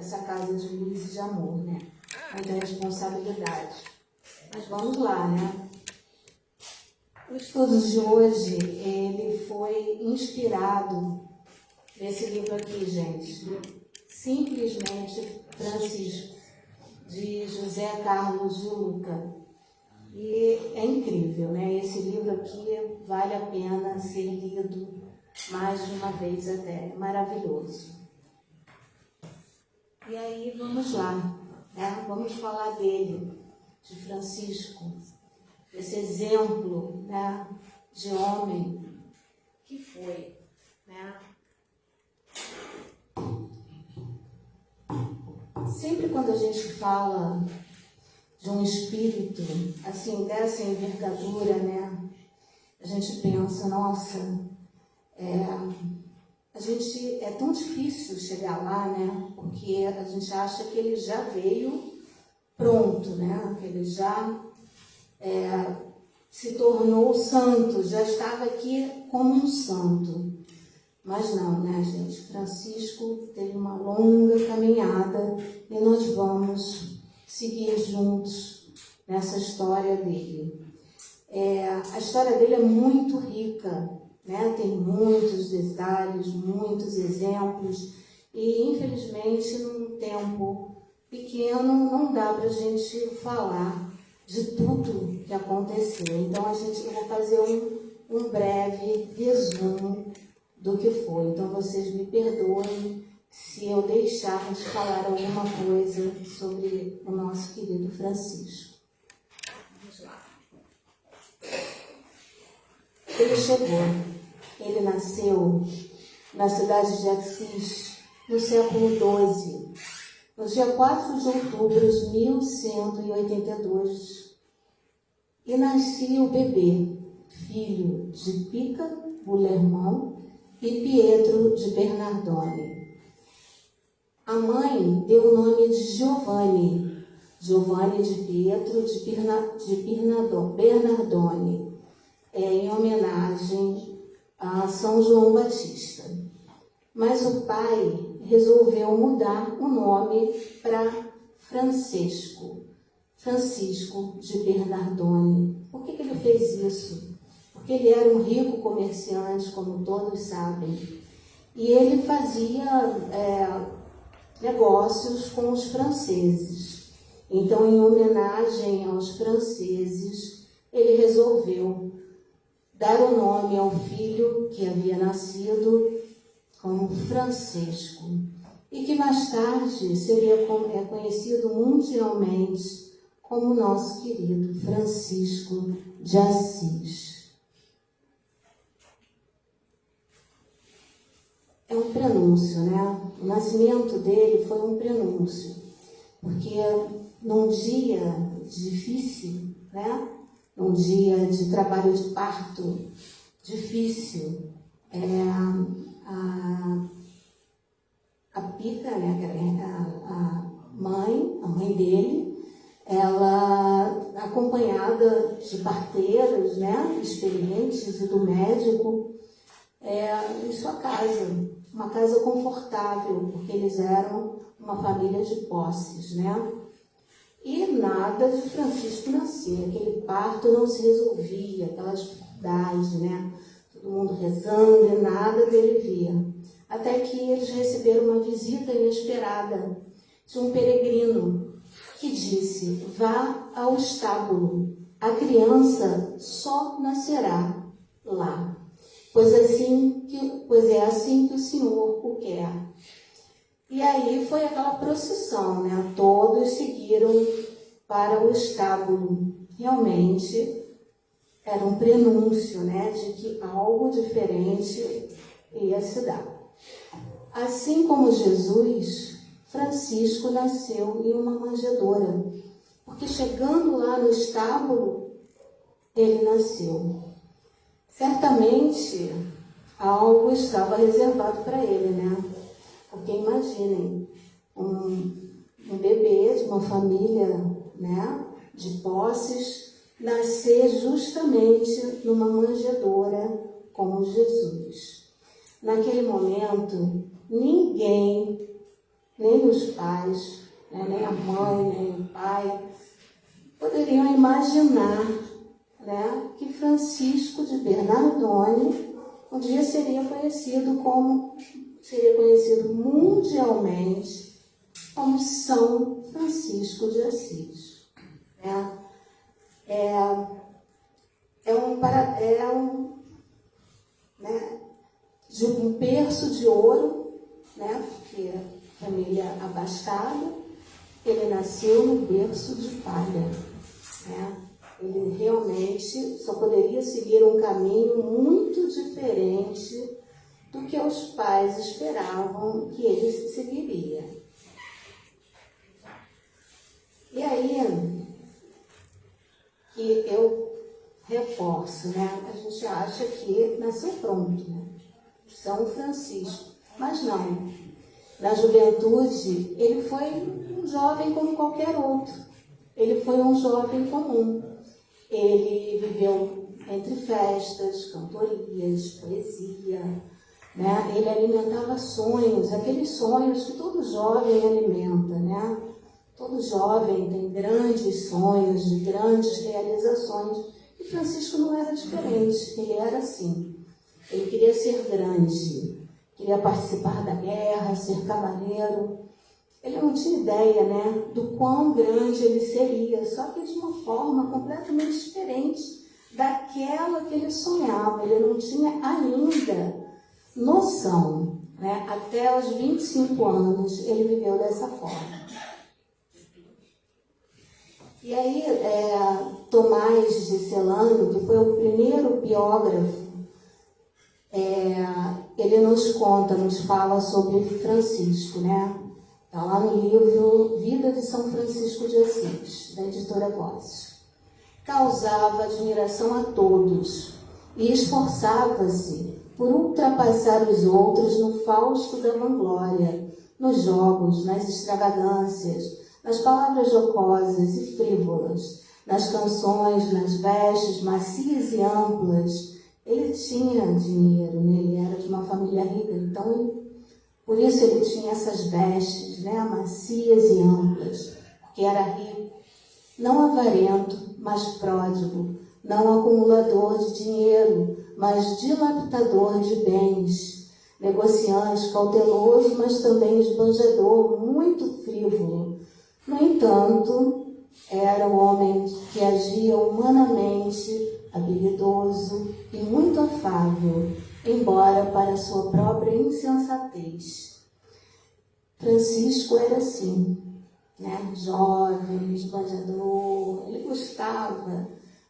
essa casa de luz e de amor, né? Muita responsabilidade. Mas vamos lá, né? O estudo de hoje, ele foi inspirado nesse livro aqui, gente. Simplesmente Francisco, de José Carlos de Luca. E é incrível, né? Esse livro aqui vale a pena ser lido mais de uma vez até. É maravilhoso. E aí, vamos lá, né? Vamos falar dele, de Francisco, esse exemplo, né, de homem que foi, né? Sempre quando a gente fala de um espírito, assim, dessa envergadura, né, a gente pensa, nossa, a gente, é tão difícil chegar lá, né, porque a gente acha que ele já veio pronto, né, que ele já se tornou santo, já estava aqui como um santo. Mas não, né, gente? Francisco teve uma longa caminhada e nós vamos seguir juntos nessa história dele. A história dele é muito rica, né? Tem muitos detalhes, muitos exemplos e, infelizmente, num tempo pequeno não dá para a gente falar de tudo que aconteceu. Então, eu vou fazer um breve resumo do que foi. Então, vocês me perdoem se eu deixar de falar alguma coisa sobre o nosso querido Francisco. Vamos lá. Ele chegou, ele nasceu na cidade de Assis, no século XII, no dia 4 de outubro de 1182, e nascia o bebê, filho de Pica Bulermão e Pietro de Bernardone. A mãe deu o nome de Giovanni de Pietro de Bernardone, em homenagem a São João Batista. Mas o pai resolveu mudar o nome para Francisco de Bernardone. Por que ele fez isso? Porque ele era um rico comerciante, como todos sabem, e ele fazia negócios com os franceses. Então, em homenagem aos franceses, ele resolveu dar o nome ao filho que havia nascido como Francisco, e que mais tarde seria conhecido mundialmente como nosso querido Francisco de Assis. É um prenúncio, né? O nascimento dele foi um prenúncio, porque num dia difícil, né? Num dia de trabalho de parto difícil, a Pica, né, que era a mãe dele, ela, acompanhada de parteiras, né, experientes e do médico, em sua casa, uma casa confortável, porque eles eram uma família de posses, né? E nada de Francisco nascer, aquele parto não se resolvia, aquelas dificuldades, né? Todo mundo rezando e nada dele via. Até que eles receberam uma visita inesperada de um peregrino que disse: vá ao estábulo, a criança só nascerá lá, pois é assim que o Senhor o quer. E aí foi aquela procissão, né? Todos seguiram para o estábulo. Realmente era um prenúncio, né, de que algo diferente ia se dar. Assim como Jesus, Francisco nasceu em uma manjedoura, porque chegando lá no estábulo, ele nasceu. Certamente algo estava reservado para ele, né? Porque imaginem, um bebê de uma família, né, de posses, nascer justamente numa manjedoura como Jesus. Naquele momento, ninguém nem os pais, né, nem a mãe, nem o pai, poderiam imaginar, né, que Francisco de Bernardone um dia seria conhecido mundialmente como São Francisco de Assis. Né? De um berço de ouro, né? Porque família abastada, ele nasceu no berço de palha. Né? Ele realmente só poderia seguir um caminho muito diferente do que os pais esperavam que ele seguiria. E aí que eu reforço, né? A gente acha que nasceu pronto, né? São Francisco, mas não. Na juventude, ele foi um jovem como qualquer outro. Ele foi um jovem comum. Ele viveu entre festas, cantorias, poesia, né? Ele alimentava sonhos, aqueles sonhos que todo jovem alimenta, né? Todo jovem tem grandes sonhos, de grandes realizações. E Francisco não era diferente, ele era assim. Ele queria ser grande, queria participar da guerra, ser cavaleiro. Ele não tinha ideia, né, do quão grande ele seria, só que de uma forma completamente diferente daquela que ele sonhava. Ele não tinha ainda noção, né? Até os 25 anos ele viveu dessa forma. E aí, Tomás de Celano, que foi o primeiro biógrafo, ele nos conta, nos fala sobre Francisco, né? Está lá no livro Vida de São Francisco de Assis, da editora Vozes. Causava admiração a todos e esforçava-se por ultrapassar os outros no fausto da vanglória, nos jogos, nas extravagâncias, nas palavras jocosas e frívolas, nas canções, nas vestes macias e amplas. Ele tinha dinheiro, né? Ele era de uma família rica, então por isso ele tinha essas vestes, né, macias e amplas, porque era rico, não avarento, mas pródigo, não acumulador de dinheiro, mas dilapidador de bens, negociante, cauteloso, mas também esbanjador, muito frívolo. No entanto, era um homem que agia humanamente, habilidoso e muito afável, embora para sua própria insensatez. Francisco era assim, né? Jovem, esbanjador, ele gostava,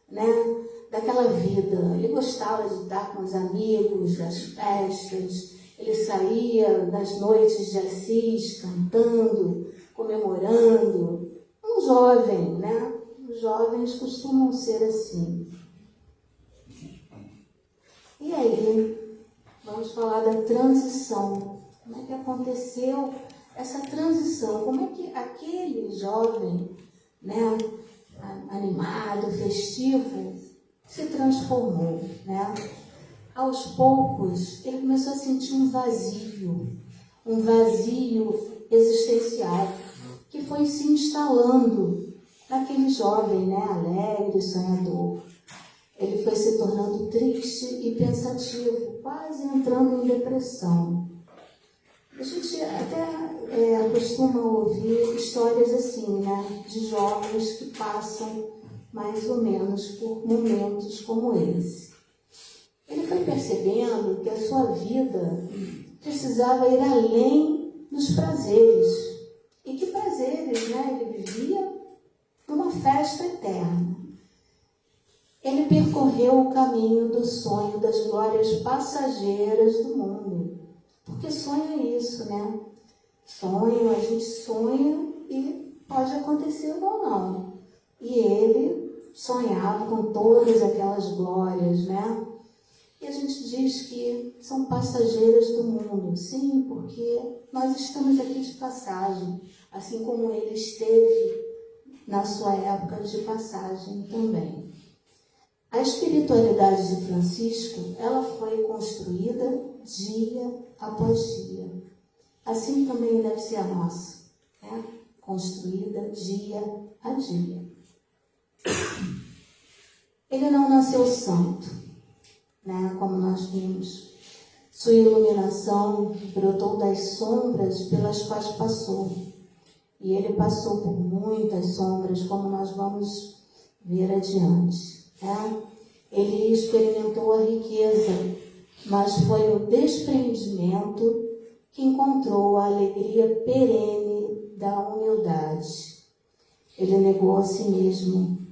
né, daquela vida, ele gostava de estar com os amigos, das festas, ele saía nas noites de Assis cantando, comemorando. Um jovem, né? Os jovens costumam ser assim. E aí, vamos falar da transição. Como é que aconteceu essa transição? Como é que aquele jovem, né, animado, festivo, se transformou, né? Aos poucos, ele começou a sentir um vazio existencial, que foi se instalando naquele jovem, né, alegre, sonhador. Ele foi se tornando triste e pensativo, quase entrando em depressão. A gente até costuma ouvir histórias assim, né, de jovens que passam mais ou menos por momentos como esse. Ele foi percebendo que a sua vida precisava ir além dos prazeres. E que prazeres, né? Ele vivia numa festa eterna. Ele percorreu o caminho do sonho das glórias passageiras do mundo. Porque sonho é isso, né? Sonho, a gente sonha e pode acontecer ou não. E ele sonhava com todas aquelas glórias, né? E a gente diz que são passageiras do mundo. Sim, porque nós estamos aqui de passagem, assim como ele esteve na sua época de passagem também. A espiritualidade de Francisco, ela foi construída dia após dia. assim também deve ser a nossa, né? Construída dia a dia. Ele não nasceu santo, né? Como nós vimos. Sua iluminação brotou das sombras pelas quais passou. E ele passou por muitas sombras, como nós vamos ver adiante, né? Ele experimentou a riqueza, mas foi o desprendimento que encontrou a alegria perene da humildade. Ele negou a si mesmo,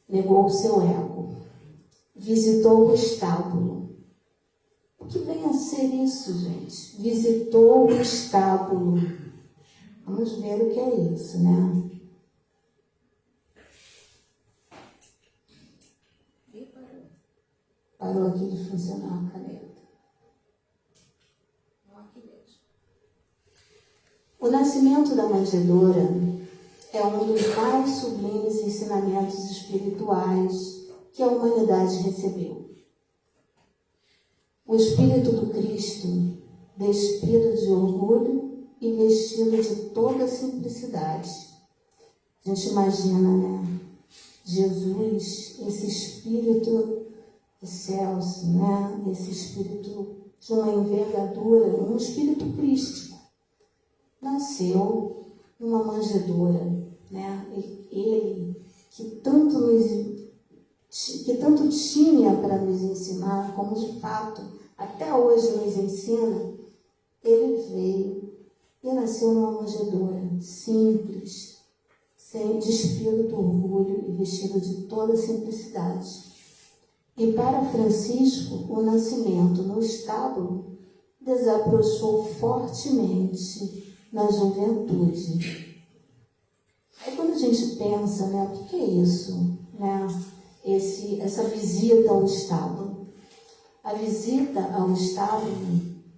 negou o seu ego, visitou o estábulo. O que vem a ser isso, gente? Visitou o estábulo. Vamos ver o que é isso, né? Parou aqui de funcionar a caneta. O nascimento da manjedoura é um dos mais sublimes ensinamentos espirituais que a humanidade recebeu. O Espírito do Cristo, despido de orgulho e vestido de toda simplicidade. A gente imagina, né? Jesus, esse Espírito excelso, né? Esse Espírito de uma envergadura, um Espírito crístico, nasceu numa manjedoura, né? Ele que tanto tinha para nos ensinar, como de fato até hoje nos ensina, ele veio e nasceu numa manjedoura simples, despido do orgulho e vestido de toda simplicidade. E para Francisco, o nascimento no estábulo desabrochou fortemente na juventude. Aí quando a gente pensa, né, o que é isso, né? Essa visita ao estábulo. A visita ao estábulo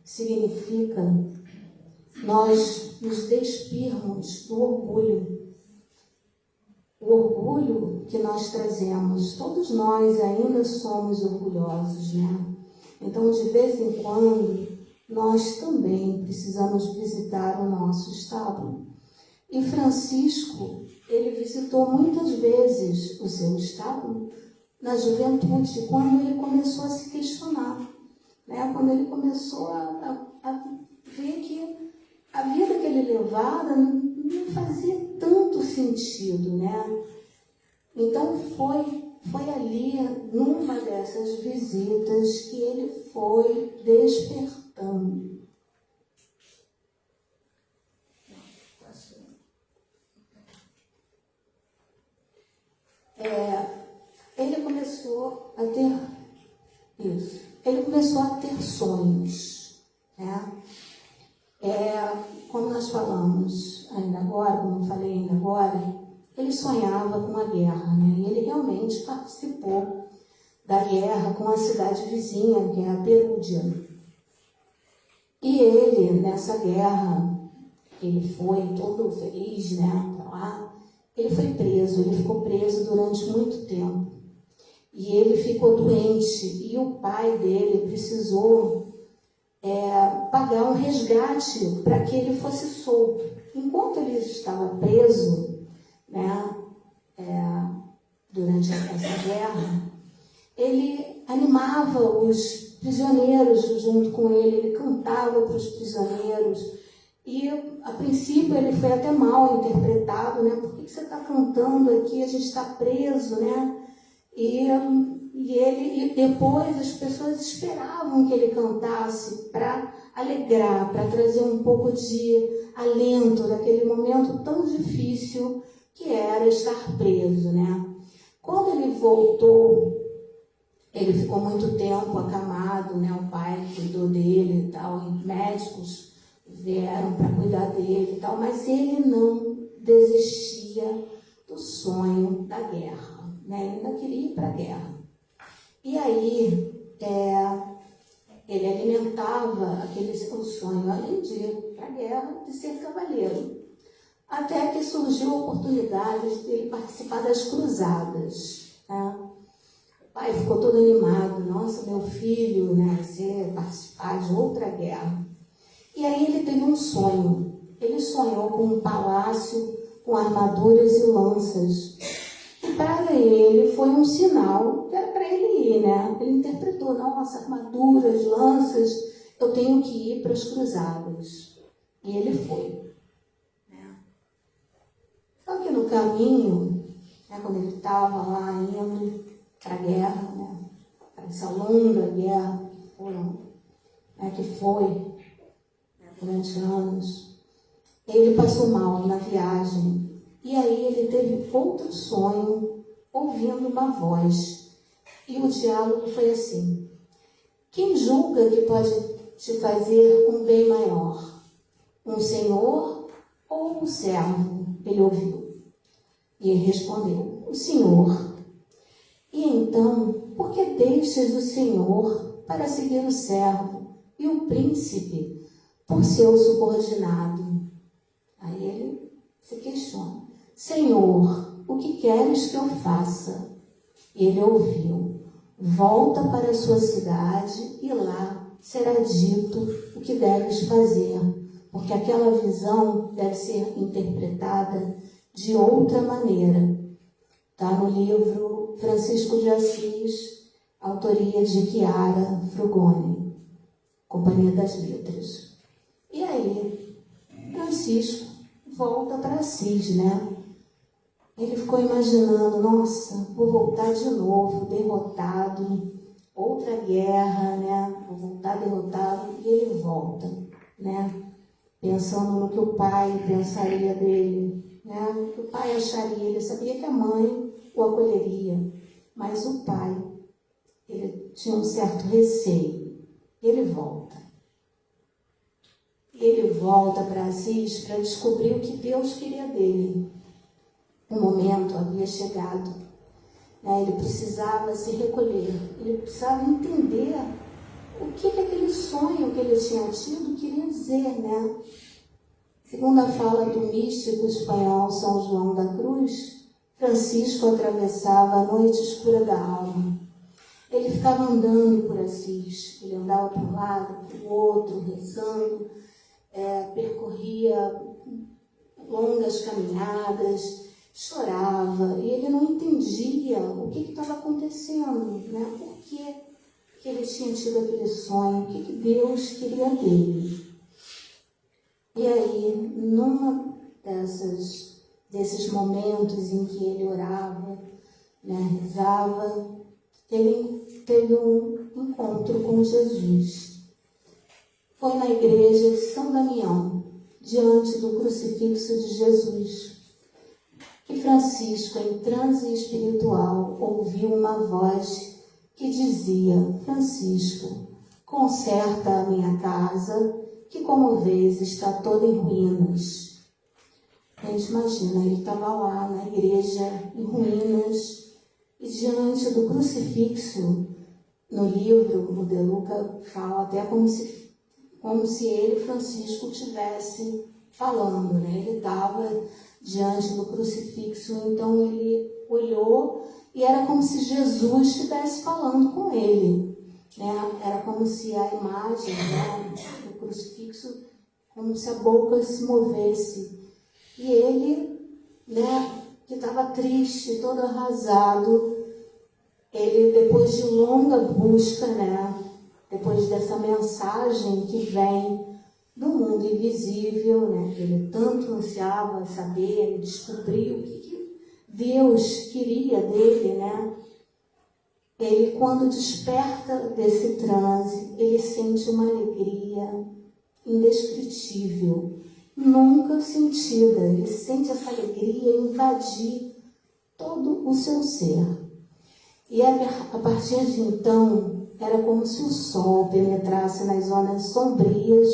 significa nós nos despirmos do orgulho. O orgulho que nós trazemos, todos nós ainda somos orgulhosos, né? Então, de vez em quando, nós também precisamos visitar o nosso estábulo. E Francisco, ele visitou muitas vezes o seu estábulo na juventude, quando ele começou a se questionar, né? Quando ele começou a ver que a vida que ele levava não fazia tanto sentido, né? Então foi ali, numa dessas visitas, que ele foi despertando. Ele começou a ter isso. Ele começou a ter sonhos, né? Como nós falamos ainda agora, como eu falei ainda agora, ele sonhava com a guerra, né? E ele realmente participou da guerra com a cidade vizinha, que é a Perúdia. E ele, nessa guerra, ele foi todo feliz, né, para lá. Ele foi preso, ele ficou preso durante muito tempo. E ele ficou doente, e o pai dele precisou pagar um resgate para que ele fosse solto. Enquanto ele estava preso, né, durante essa guerra, ele animava os prisioneiros junto com ele, ele cantava para os prisioneiros. E, a princípio, ele foi até mal interpretado, né? Por que você está cantando aqui? A gente está preso, né? E depois as pessoas esperavam que ele cantasse para alegrar, para trazer um pouco de alento daquele momento tão difícil que era estar preso, né? Quando ele voltou, ele ficou muito tempo acamado, né? O pai cuidou dele e tal, e médicos vieram para cuidar dele e tal, mas ele não desistia do sonho da guerra, né? Ele ainda queria ir para a guerra. E aí, ele alimentava o sonho, além de ir para a guerra, de ser cavaleiro. Até que surgiu a oportunidade de ele participar das cruzadas, né? O pai ficou todo animado, nossa, meu filho, né, você participar de outra guerra. E aí ele teve um sonho. Ele sonhou com um palácio com armaduras e lanças. E para ele foi um sinal que era para ele ir, né? Ele interpretou, nossa, armaduras, lanças, eu tenho que ir para as cruzadas. E ele foi. Né? Só que no caminho, né, quando ele estava lá indo para a guerra, né, para essa longa guerra que foi durante anos, ele passou mal na viagem. E aí ele teve outro sonho, ouvindo uma voz. E o diálogo foi assim: quem julga que pode te fazer um bem maior? Um senhor ou um servo? Ele ouviu. E ele respondeu: o senhor. E então, por que deixas o senhor para seguir o servo e o príncipe por seu subordinado? Aí ele se questiona: Senhor, o que queres que eu faça? E ele ouviu: volta para a sua cidade e lá será dito o que deves fazer, porque aquela visão deve ser interpretada de outra maneira. Está no livro Francisco de Assis, autoria de Chiara Frugoni, Companhia das Letras. E aí, Francisco volta para Assis, né? Ele ficou imaginando, nossa, vou voltar de novo, derrotado, outra guerra, né? Vou voltar derrotado, e ele volta, né? Pensando no que o pai pensaria dele, né? O que o pai acharia. Ele sabia que a mãe o acolheria, mas o pai, ele tinha um certo receio. Ele volta. Ele volta para Assis para descobrir o que Deus queria dele. O momento havia chegado. Ele precisava se recolher. Ele precisava entender o que aquele sonho que ele tinha tido queria dizer, né? Segundo a fala do místico espanhol São João da Cruz, Francisco atravessava a noite escura da alma. Ele ficava andando por Assis. Ele andava para um lado, para o outro, rezando, percorria longas caminhadas, chorava, e ele não entendia o que estava acontecendo, né? Por que ele tinha tido aquele sonho, o que Deus queria dele. E aí, numa desses momentos em que ele orava, né, rezava, ele teve um encontro com Jesus. Foi na igreja de São Damião, diante do crucifixo de Jesus, que Francisco, em transe espiritual, ouviu uma voz que dizia: Francisco, conserta a minha casa, que como vês está toda em ruínas. A gente imagina, ele estava lá na igreja em ruínas, e diante do crucifixo, no livro, o De Luca fala até como se ele, Francisco, estivesse falando, né? Ele estava diante do crucifixo, então ele olhou e era como se Jesus estivesse falando com ele, né? Era como se a imagem, né, do crucifixo, como se a boca se movesse. E ele, né, que estava triste, todo arrasado, ele, depois de longa busca, né, depois dessa mensagem que vem do mundo invisível, né, que ele tanto ansiava saber, descobrir o que Deus queria dele, né, ele, quando desperta desse transe, ele sente uma alegria indescritível, nunca sentida. Ele sente essa alegria invadir todo o seu ser. E a partir de então, era como se o sol penetrasse nas zonas sombrias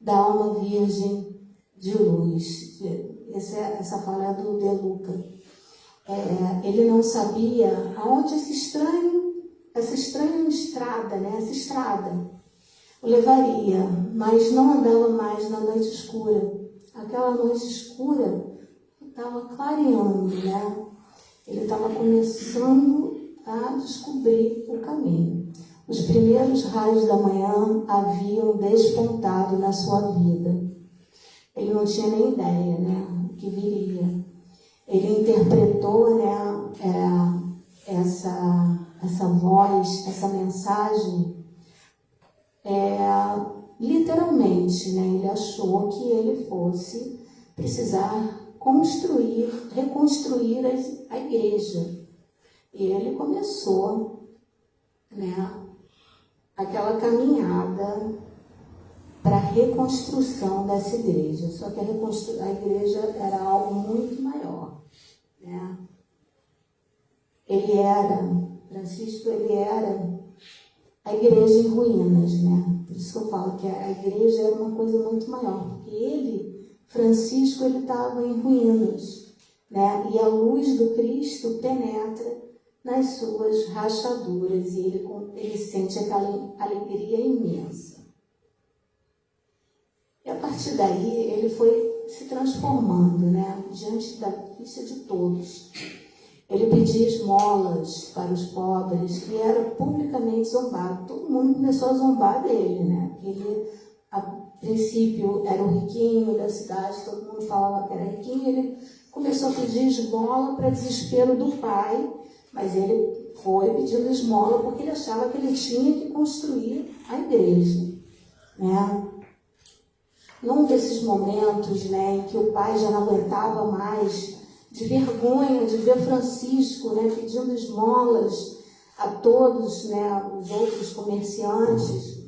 da alma virgem de luz. Essa fala é do De Luca. Ele não sabia aonde essa estranha estrada, né, essa estrada, o levaria, mas não andava mais na noite escura. Aquela noite escura estava clareando, né? Ele estava começando a descobrir o caminho. Os primeiros raios da manhã haviam despontado na sua vida. Ele não tinha nem ideia, né, o que viria. Ele interpretou, né, essa voz, essa mensagem, literalmente, né? Ele achou que ele fosse precisar reconstruir a igreja. E ele começou, né, aquela caminhada para a reconstrução dessa igreja. Só que a igreja era algo muito maior, né? Francisco, ele era a igreja em ruínas, né? Por isso que eu falo que a igreja era uma coisa muito maior, porque Francisco, ele estava em ruínas, né? E a luz do Cristo penetra nas suas rachaduras e ele sente aquela alegria imensa. E a partir daí, ele foi se transformando, né? Diante da vista de todos. Ele pedia esmolas para os pobres e era publicamente zombado. Todo mundo começou a zombar dele, né? Ele, a princípio, era o riquinho da cidade, todo mundo falava que era riquinho. Ele começou a pedir esmola para desespero do pai, mas ele foi pedindo esmola porque ele achava que ele tinha que construir a igreja, né? Num desses momentos, né, em que o pai já não aguentava mais, de vergonha de ver Francisco, né, pedindo esmolas a todos, né, os outros comerciantes,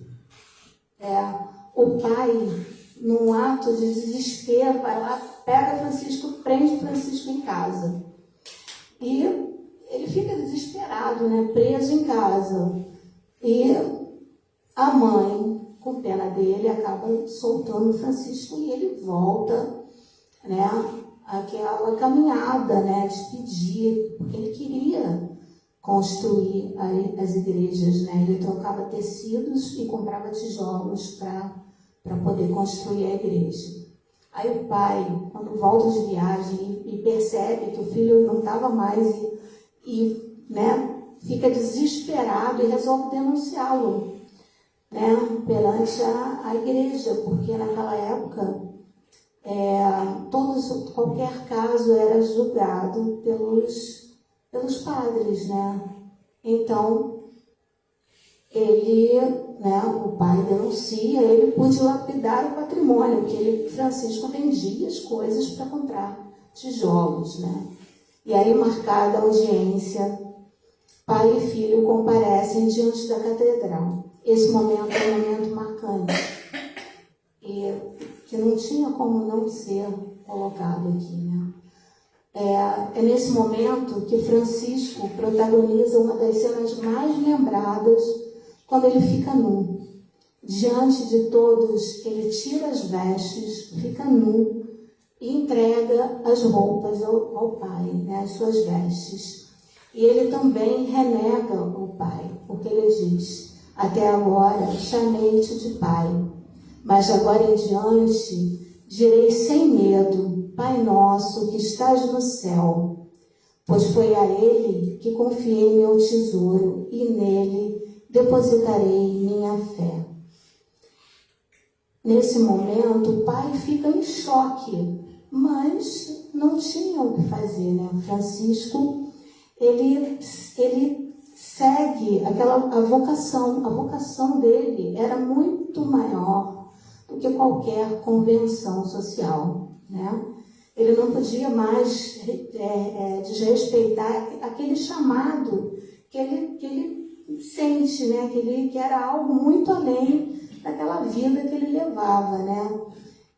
o pai, num ato de desespero, vai lá, pega Francisco, prende Francisco em casa. E ele fica desesperado, né, preso em casa. E a mãe, com pena dele, acaba soltando Francisco e ele volta, né, aquela caminhada, né, de pedir, porque ele queria construir as igrejas, né? Ele trocava tecidos e comprava tijolos para poder construir a igreja. Aí o pai, quando volta de viagem e percebe que o filho não estava mais né, fica desesperado e resolve denunciá-lo, né, perante a igreja, porque naquela época qualquer caso era julgado pelos padres, né? Então, o pai denuncia ele por dilapidar o patrimônio, porque Francisco vendia as coisas para comprar tijolos, né? E aí, marcada a audiência, pai e filho comparecem diante da catedral. Esse momento é um momento marcante e que não tinha como não ser colocado aqui, né? É nesse momento que Francisco protagoniza uma das cenas mais lembradas, quando ele fica nu. Diante de todos, ele tira as vestes, fica nu e entrega as roupas ao pai, né, as suas vestes. E ele também renega o pai, porque ele diz: até agora chamei-te de pai, mas agora em diante direi sem medo: Pai nosso que estás no céu, pois foi a ele que confiei meu tesouro e nele depositarei minha fé. Nesse momento, o pai fica em choque, mas não tinha o que fazer, né? Francisco, ele segue a vocação dele era muito maior do que qualquer convenção social, né? Ele não podia mais desrespeitar aquele chamado que ele sente, né? Que era algo muito além daquela vida que ele levava, né?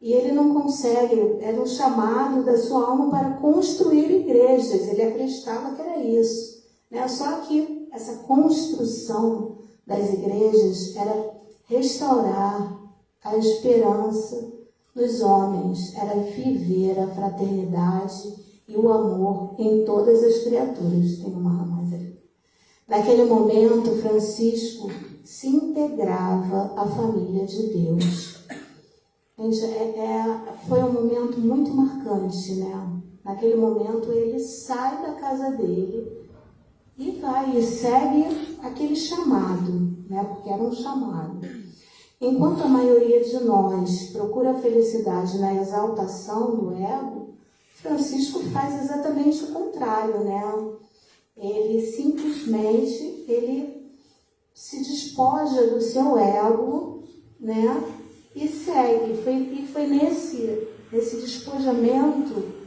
E ele não consegue, era um chamado da sua alma para construir igrejas, ele acreditava que era isso, né? Só que essa construção das igrejas era restaurar a esperança dos homens, era viver a fraternidade e o amor em todas as criaturas. Tem uma mais ali. Naquele momento, Francisco se integrava à família de Deus. Gente, foi um momento muito marcante, né? Naquele momento, ele sai da casa dele e vai e segue aquele chamado, né? Porque era um chamado. Enquanto a maioria de nós procura a felicidade na exaltação do ego, Francisco faz exatamente o contrário, né? Ele simplesmente se despoja do seu ego, né? E segue. E foi nesse despojamento,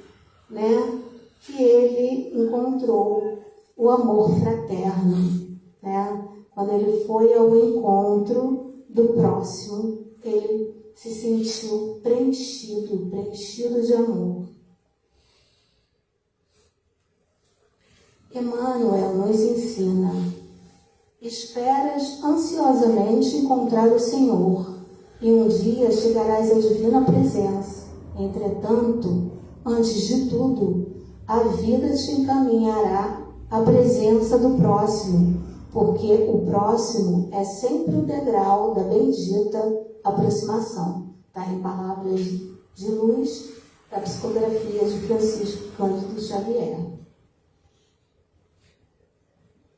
né, que ele encontrou o amor fraterno, né? Quando ele foi ao encontro do próximo, ele se sentiu preenchido de amor. Emmanuel nos ensina: esperas ansiosamente encontrar o Senhor, e um dia chegarás à divina presença. Entretanto, antes de tudo, a vida te encaminhará à presença do próximo, porque o próximo é sempre o degrau da bendita aproximação. Está em Palavras de Luz, da psicografia de Francisco Cândido Xavier.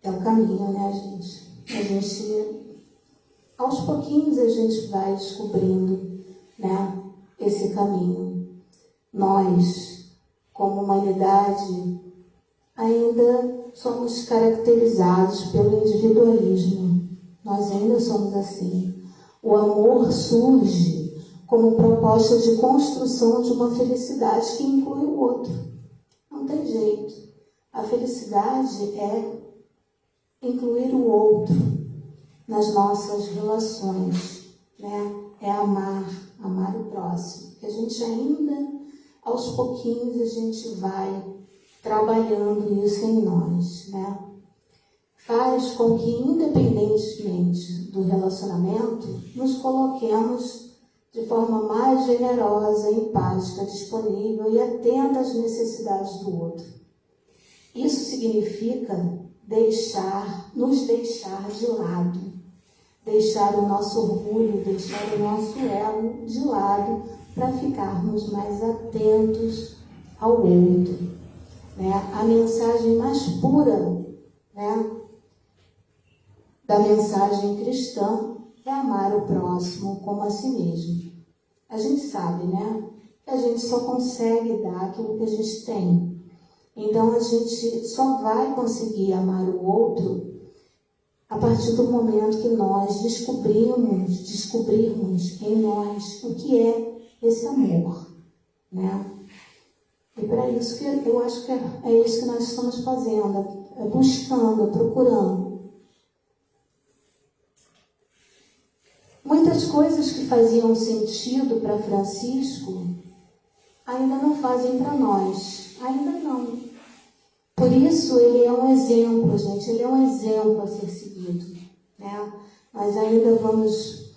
É o caminho, né, gente? Aos pouquinhos a gente vai descobrindo, né, esse caminho. Nós, como humanidade, ainda somos caracterizados pelo individualismo. Nós ainda somos assim. O amor surge como proposta de construção de uma felicidade que inclui o outro. Não tem jeito. A felicidade é incluir o outro nas nossas relações, né? É amar o próximo. A gente ainda, aos pouquinhos, a gente vai trabalhando isso em nós, né? Faz com que, independentemente do relacionamento, nos coloquemos de forma mais generosa, empática, disponível e atenta às necessidades do outro. Isso significa nos deixar de lado, deixar o nosso orgulho, deixar o nosso ego de lado para ficarmos mais atentos ao outro, né? A mensagem mais pura, né, da mensagem cristã é amar o próximo como a si mesmo. A gente sabe, né, que a gente só consegue dar aquilo que a gente tem. Então, a gente só vai conseguir amar o outro a partir do momento que nós descobrirmos em nós o que é esse amor, né? E para isso que eu acho que é isso que nós estamos fazendo, buscando, procurando. Muitas coisas que faziam sentido para Francisco ainda não fazem para nós, ainda não. Por isso, ele é um exemplo, gente, ele é um exemplo a ser seguido, né? Nós ainda vamos,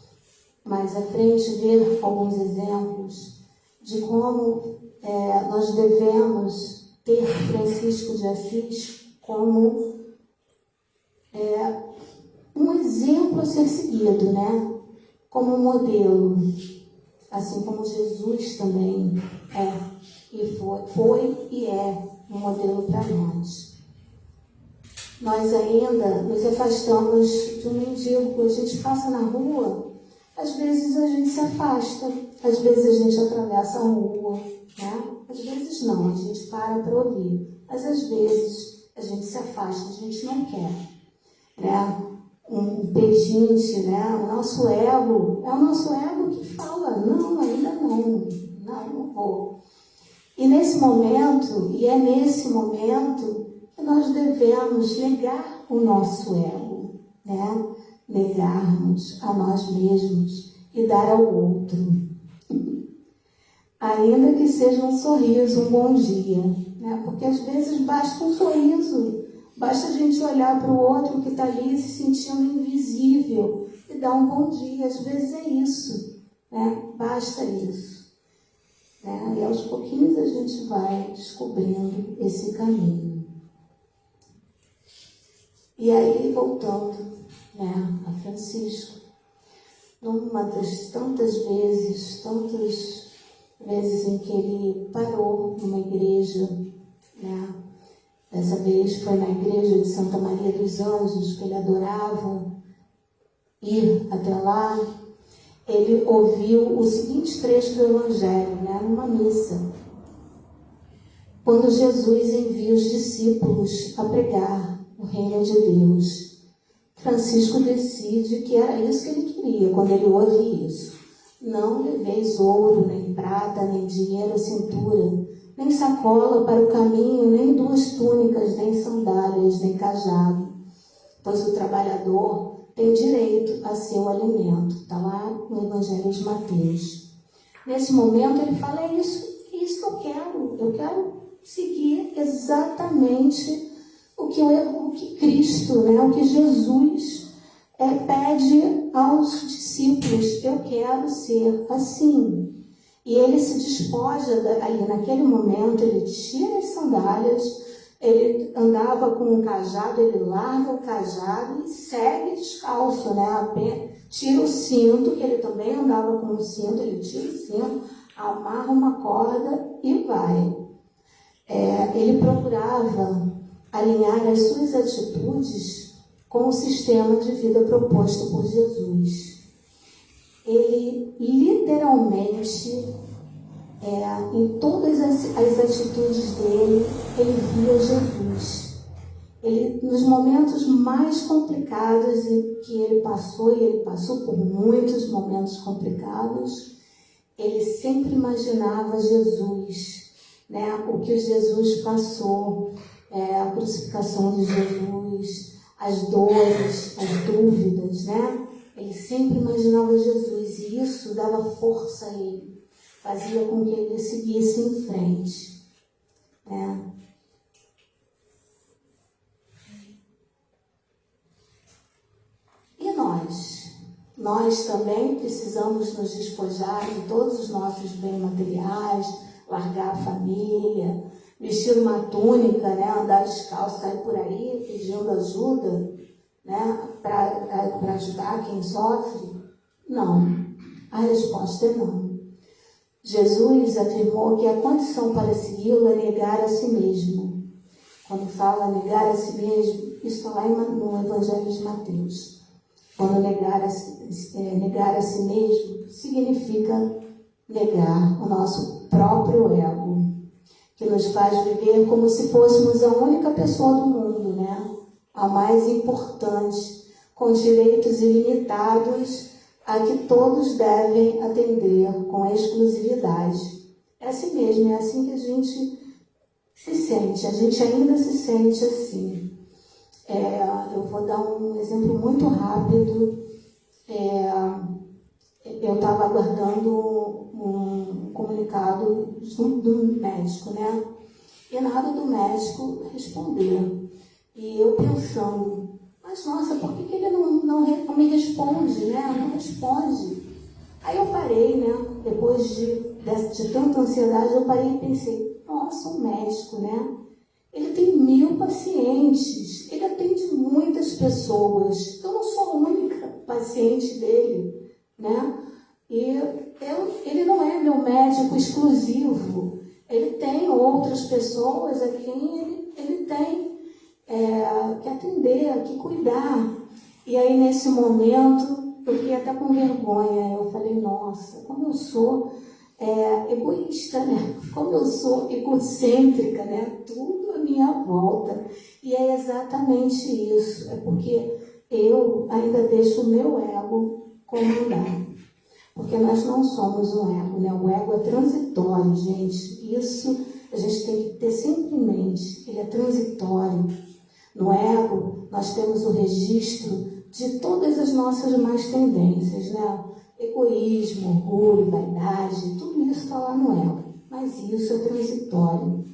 mais à frente, ver alguns exemplos de como nós devemos ter Francisco de Assis como um exemplo a ser seguido, né? Como um modelo, assim como Jesus também foi e é um modelo para nós. Nós ainda nos afastamos de um mendigo. A gente passa na rua, às vezes a gente se afasta, às vezes a gente atravessa a rua, né? Às vezes não, a gente para ouvir, mas às vezes a gente se afasta, a gente não quer, né? Um pedinte, né? O nosso ego, é o nosso ego que fala, não, ainda não vou. E nesse momento que nós devemos negar o nosso ego, né? Negarmos a nós mesmos e dar ao outro. Ainda que seja um sorriso, um bom dia, né? Porque às vezes basta um sorriso, basta a gente olhar para o outro que está ali se sentindo invisível e dar um bom dia. Às vezes é isso, né? Basta isso. E aos pouquinhos a gente vai descobrindo esse caminho. E aí, voltando, né, a Francisco, numa das tantas vezes em que ele parou numa igreja, né? Dessa vez foi na igreja de Santa Maria dos Anjos, que ele adorava, ir até lá, ele ouviu o seguinte trecho do Evangelho, né, numa missa. Quando Jesus envia os discípulos a pregar o reino de Deus, Francisco decide que era isso que ele queria quando ele ouve isso. Não leveis ouro, nem prata, nem dinheiro à cintura, nem sacola para o caminho, nem 2 túnicas, nem sandálias, nem cajado, pois o trabalhador tem direito a seu alimento. Está lá no Evangelho de Mateus. Nesse momento ele fala, é isso que eu quero. Eu quero seguir exatamente o que Cristo, né, o que Jesus pede aos discípulos. Eu quero ser assim. E ele se despoja ali naquele momento, ele tira as sandálias, ele andava com um cajado, ele larga o cajado e segue descalço, né? Tira o cinto, que ele também andava com o cinto, ele tira o cinto, amarra uma corda e vai. Ele procurava alinhar as suas atitudes com o sistema de vida proposto por Jesus. Ele literalmente, em todas as atitudes dele, ele via Jesus. Ele, nos momentos mais complicados que ele passou, e ele passou por muitos momentos complicados, ele sempre imaginava Jesus, né? O que Jesus passou, a crucificação de Jesus, as dores, as dúvidas, né? Ele sempre imaginava Jesus e isso dava força a ele, fazia com que ele seguisse em frente, né? E nós? Nós também precisamos nos despojar de todos os nossos bens materiais, largar a família, vestir uma túnica, né? Andar descalço, sair por aí pedindo ajuda, né? Para ajudar quem sofre? Não. A resposta é não. Jesus afirmou que a condição para segui-lo é negar a si mesmo. Quando fala negar a si mesmo, isso está lá no Evangelho de Mateus. Quando negar a si mesmo significa negar o nosso próprio ego, que nos faz viver como se fôssemos a única pessoa do mundo, né? A mais importante, com direitos ilimitados a que todos devem atender com exclusividade. É assim mesmo, é assim que a gente se sente, a gente ainda se sente assim. Eu vou dar um exemplo muito rápido. Eu estava aguardando um comunicado do médico, né? E nada do médico responder. E eu pensando, mas nossa, por que ele não me responde, né? Não responde. Aí eu parei, né? Depois de tanta ansiedade, eu parei e pensei, nossa, um médico, né? Ele tem 1000 pacientes, ele atende muitas pessoas. Eu não sou a única paciente dele, né? E ele não é meu médico exclusivo. Ele tem outras pessoas a quem ele tem que atender, que cuidar. E aí, nesse momento, eu fiquei até com vergonha. Eu falei, nossa, como eu sou egoísta, né? Como eu sou egocêntrica, né? Tudo à minha volta. E é exatamente isso. É porque eu ainda deixo o meu ego comandar. Porque nós não somos um ego, né? O ego é transitório, gente. Isso a gente tem que ter sempre em mente. Ele é transitório. No ego, nós temos o registro de todas as nossas más tendências, né? Egoísmo, orgulho, vaidade, tudo isso está lá no ego. Mas isso é transitório.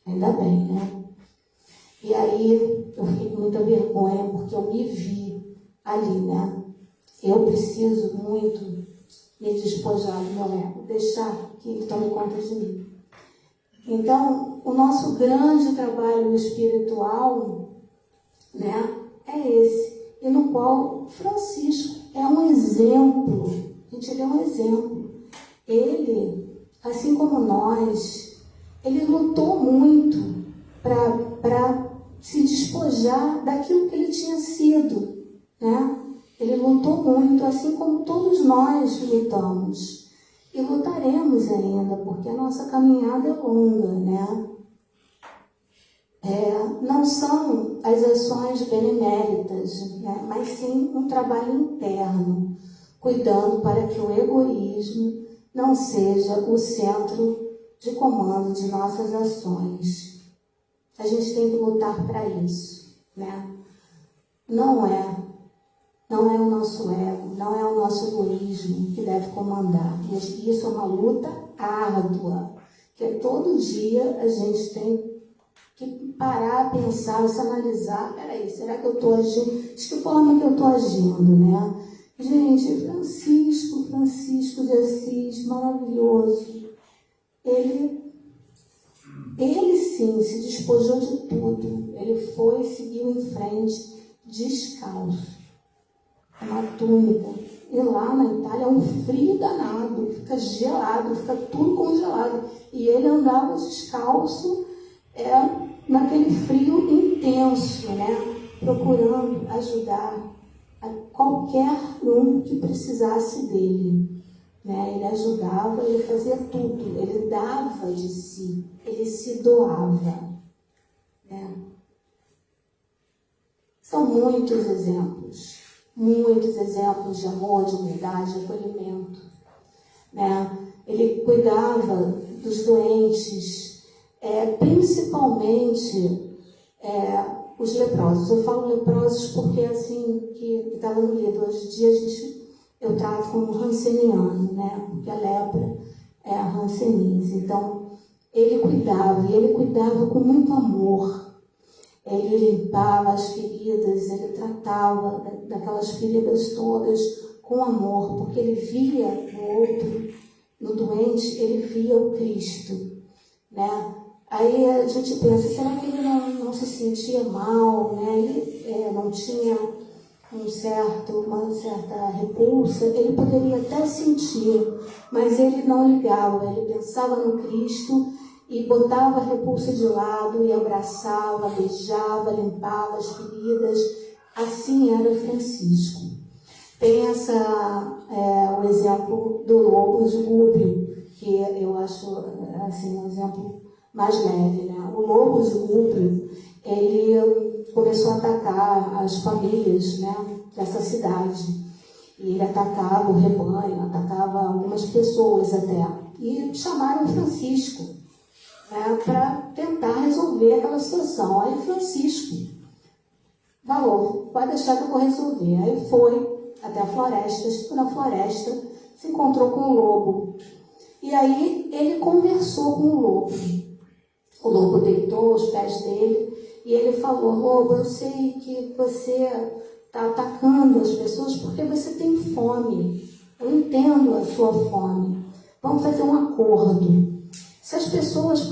Ainda bem, né? E aí, eu fiquei com muita vergonha, porque eu me vi ali, né? Eu preciso muito me despojar do meu ego, deixar que ele tome conta de mim. Então, o nosso grande trabalho espiritual, né, é esse, e no qual Francisco é um exemplo. Gente, ele é um exemplo. Ele, assim como nós, ele lutou muito para se despojar daquilo que ele tinha sido, né? Ele lutou muito, assim como todos nós lutamos. E lutaremos ainda, porque a nossa caminhada é longa, né? Não são as ações beneméritas, né? Mas sim um trabalho interno, cuidando para que o egoísmo não seja o centro de comando de nossas ações. A gente tem que lutar para isso, né? Não é o nosso ego, não é o nosso egoísmo que deve comandar. Isso é uma luta árdua, que todo dia a gente tem que parar, pensar, se analisar. Peraí, será que eu estou agindo? De que forma que eu estou agindo, né? Gente, Francisco de Assis, maravilhoso. Ele sim se despojou de tudo. Ele foi e seguiu em frente, descalço, uma túnica. E lá na Itália é um frio danado, fica gelado, fica tudo congelado. E ele andava descalço, naquele frio intenso, né? Procurando ajudar a qualquer um que precisasse dele. Né? Ele ajudava, ele fazia tudo, ele dava de si, ele se doava. Né? São muitos exemplos de amor, de humildade, de acolhimento. Né? Ele cuidava dos doentes, principalmente os leprosos. Eu falo leprosos porque, assim, que estava no livro, hoje em dia eu trato como ranceniano, né? Porque a lepra é a hanseníase. Então, ele cuidava com muito amor. Ele limpava as feridas, ele tratava daquelas feridas todas com amor, porque ele via no outro, no doente, ele via o Cristo, né? Aí a gente pensa, será que ele não se sentia mal, né? Ele não tinha uma certa repulsa? Ele poderia até sentir, mas ele não ligava, ele pensava no Cristo e botava a repulsa de lado e abraçava, beijava, limpava as feridas. Assim era Francisco. Tem o exemplo do lobo esgúbrio, que eu acho assim, um exemplo mais leve, né? O lobo esgúbrio, ele começou a atacar as famílias, né, dessa cidade. E ele atacava o rebanho, atacava algumas pessoas até. E chamaram Francisco, né, para tentar resolver aquela situação. Aí Francisco falou, pode deixar que eu vou resolver. Aí foi até a floresta, chegou na floresta, se encontrou com o lobo. E aí ele conversou com o lobo. O lobo deitou aos pés dele e ele falou, lobo, eu sei que você está atacando as pessoas porque você tem fome. Eu entendo a sua fome. Vamos fazer um acordo. Se as pessoas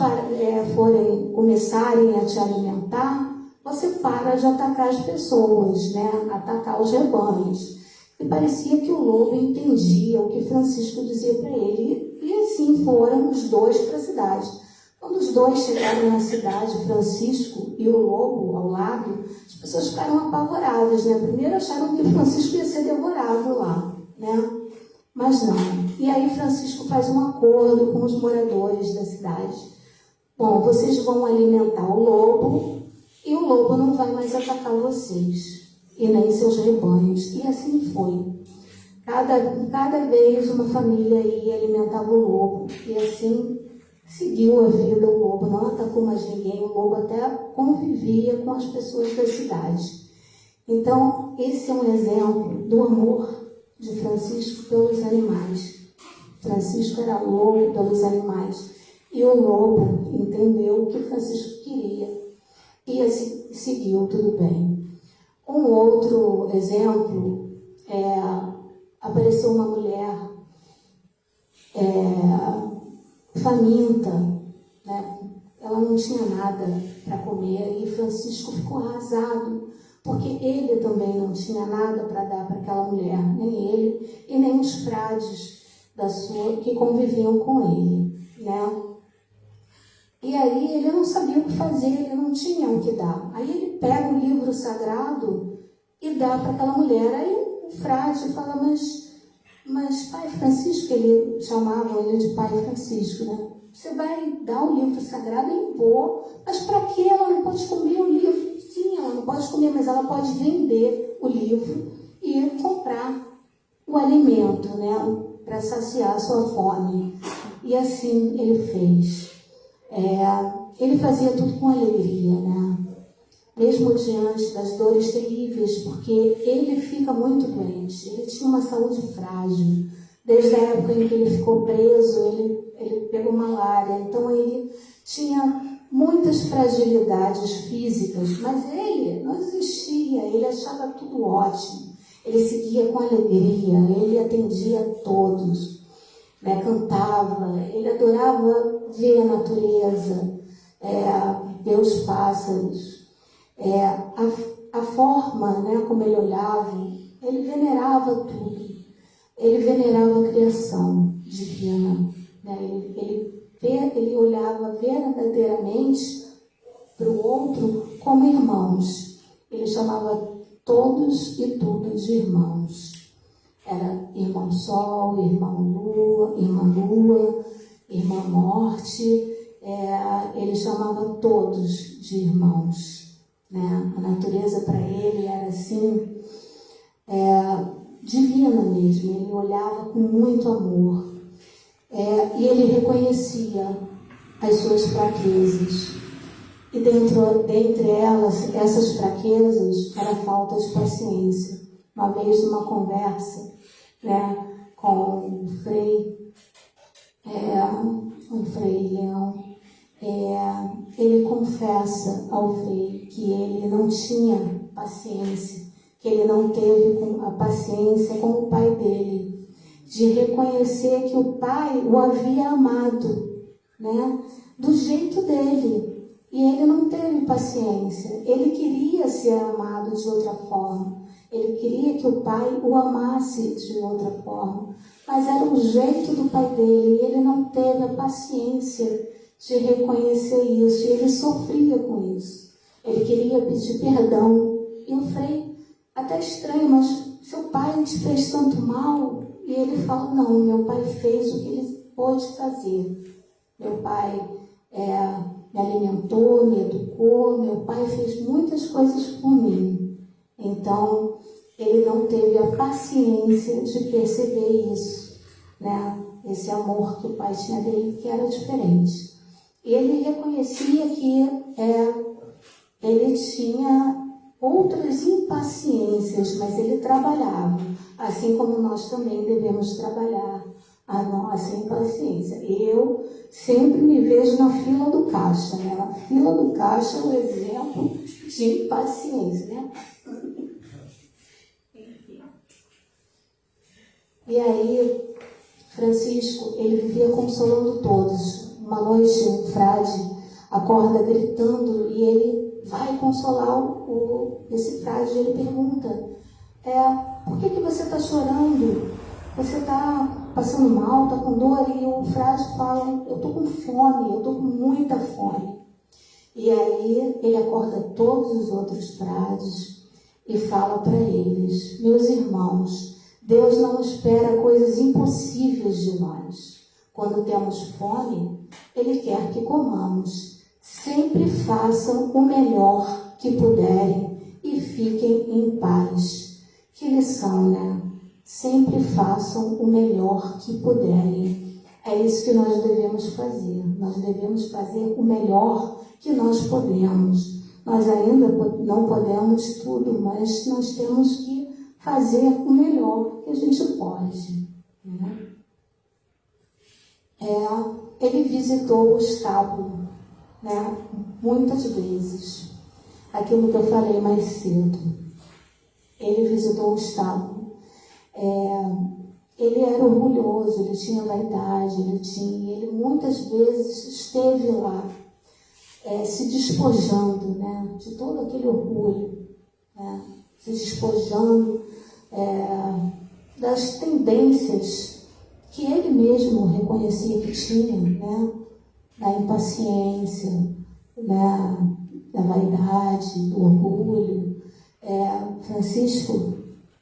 começarem a te alimentar, você para de atacar as pessoas, né? Atacar os rebanhos. E parecia que o lobo entendia o que Francisco dizia para ele. E assim foram os dois para a cidade. Quando os dois chegaram na cidade, Francisco e o lobo ao lado, as pessoas ficaram apavoradas, né? Primeiro acharam que Francisco ia ser devorado lá, né? Mas não. E aí Francisco faz um acordo com os moradores da cidade. Bom, vocês vão alimentar o lobo e o lobo não vai mais atacar vocês e nem seus rebanhos. E assim foi. Cada vez uma família ia alimentar o lobo e assim seguiu a vida. O lobo não atacou mais ninguém, o lobo até convivia com as pessoas da cidade. Então, esse é um exemplo do amor de Francisco pelos animais. Francisco era lobo pelos animais. E o lobo entendeu o que Francisco queria e seguiu tudo bem. Um outro exemplo apareceu uma mulher faminta, né? Ela não tinha nada para comer e Francisco ficou arrasado, porque ele também não tinha nada para dar para aquela mulher, nem ele e nem os frades que conviviam com ele, né? E aí ele não sabia o que fazer, ele não tinha o que dar. Aí ele pega o livro sagrado e dá para aquela mulher. Aí o frade fala, mas Pai Francisco, que ele chamava ele de Pai Francisco, né? Você vai dar o livro sagrado em boa, mas para que ela não pode comer o livro? Sim, ela não pode comer, mas ela pode vender o livro e comprar o alimento, né? Para saciar a sua fome. E assim ele fez. Ele fazia tudo com alegria, né? Mesmo diante das dores terríveis, porque ele fica muito doente. Ele tinha uma saúde frágil. Desde a época em que ele ficou preso, ele pegou malária. Então ele tinha muitas fragilidades físicas, mas ele não desistia, ele achava tudo ótimo. Ele seguia com alegria, ele atendia a todos, né? Cantava, ele adorava ver a natureza, ver os pássaros. A forma, né, como ele olhava, ele venerava tudo. Ele venerava a criação divina. Né? Ele olhava verdadeiramente para o outro como irmãos. Ele chamava todos e tudo de irmãos. Era irmão Sol, irmão Lua, irmã Morte. Ele chamava todos de irmãos. Né? A natureza para ele era assim, divina mesmo. Ele olhava com muito amor. E ele reconhecia as suas fraquezas. E dentre elas, essas fraquezas, era a falta de paciência. Uma vez, numa conversa, né, com o Frei Leão, ele confessa ao Frei que ele não tinha paciência, que ele não teve a paciência com o pai dele, de reconhecer que o pai o havia amado, né, do jeito dele. E ele não teve paciência. Ele queria ser amado de outra forma. Ele queria que o pai o amasse de outra forma. Mas era o jeito do pai dele. E ele não teve a paciência de reconhecer isso. E ele sofria com isso. Ele queria pedir perdão. E o Frei, até estranho, mas seu pai te fez tanto mal? E ele fala, não, meu pai fez o que ele pôde fazer. Meu pai me alimentou, me educou, meu pai fez muitas coisas por mim. Então, ele não teve a paciência de perceber isso, né? Esse amor que o pai tinha dele, que era diferente. Ele reconhecia que ele tinha outras impaciências, mas ele trabalhava, assim como nós também devemos trabalhar a nossa impaciência. Eu sempre me vejo na fila do caixa, né? Na fila do caixa é o exemplo de impaciência, né? E aí, Francisco, ele vivia consolando todos. Uma noite, um frade acorda gritando e ele vai consolar esse frade. Ele pergunta, por que você está chorando? Você está passando mal, está com dor? E o frade fala, eu estou com fome, eu estou com muita fome. E aí ele acorda todos os outros frades e fala para eles, meus irmãos, Deus não espera coisas impossíveis de nós. Quando temos fome, Ele quer que comamos. Sempre façam o melhor que puderem e fiquem em paz. Que lição, né? Sempre façam o melhor que puderem. É isso que nós devemos fazer. Nós devemos fazer o melhor que nós podemos. Nós ainda não podemos tudo, mas nós temos que fazer o melhor que a gente pode. Né? Ele visitou o estábulo, né? Muitas vezes. Aquilo que eu falei mais cedo. Ele visitou o estábulo. Ele era orgulhoso, ele tinha vaidade, ele muitas vezes esteve lá, se despojando, né, de todo aquele orgulho, né, se despojando das tendências que ele mesmo reconhecia que tinha, né, da impaciência, né, da vaidade, do orgulho. Francisco,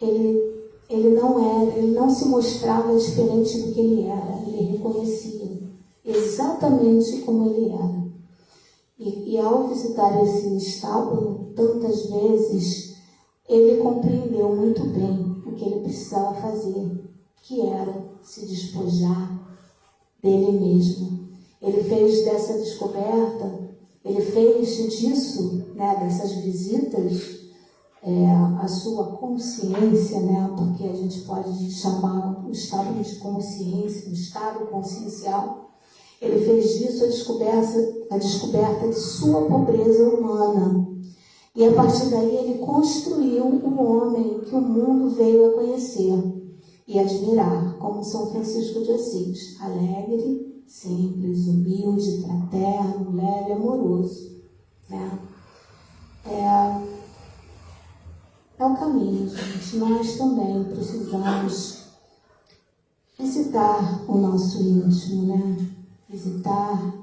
ele ele não se mostrava diferente do que ele era, ele reconhecia exatamente como ele era. E ao visitar esse estábulo, tantas vezes, ele compreendeu muito bem o que ele precisava fazer, que era se despojar dele mesmo. Ele fez dessa descoberta, ele fez disso, né, dessas visitas, a sua consciência, né, porque a gente pode chamar o estado de consciência, o estado consciencial. Ele fez disso a descoberta de sua pobreza humana. E a partir daí ele construiu o homem que o mundo veio a conhecer e admirar, como São Francisco de Assis, alegre, simples, humilde, fraterno, leve, amoroso. Né? É o caminho, gente. Nós também precisamos visitar o nosso íntimo, né? Visitar,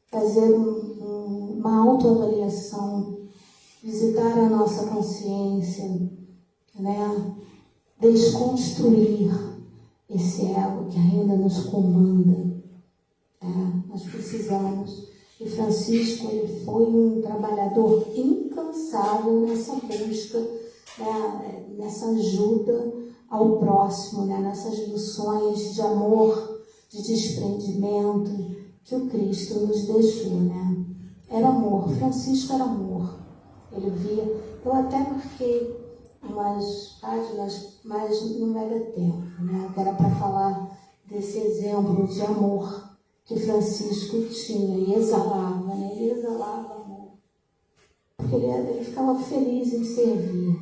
fazer uma autoavaliação, visitar a nossa consciência, né? Desconstruir esse ego que ainda nos comanda. Nós precisamos. E Francisco, ele foi um trabalhador incansável nessa busca, né? Nessa ajuda ao próximo, né? Nessas lições de amor, de desprendimento que o Cristo nos deixou, né? Era amor, Francisco era amor. Ele via, eu até marquei umas páginas, mas não vai dar tempo, né? Que era para falar desse exemplo de amor que Francisco tinha e exalava, né? Ele exalava amor, porque ele ficava feliz em servir.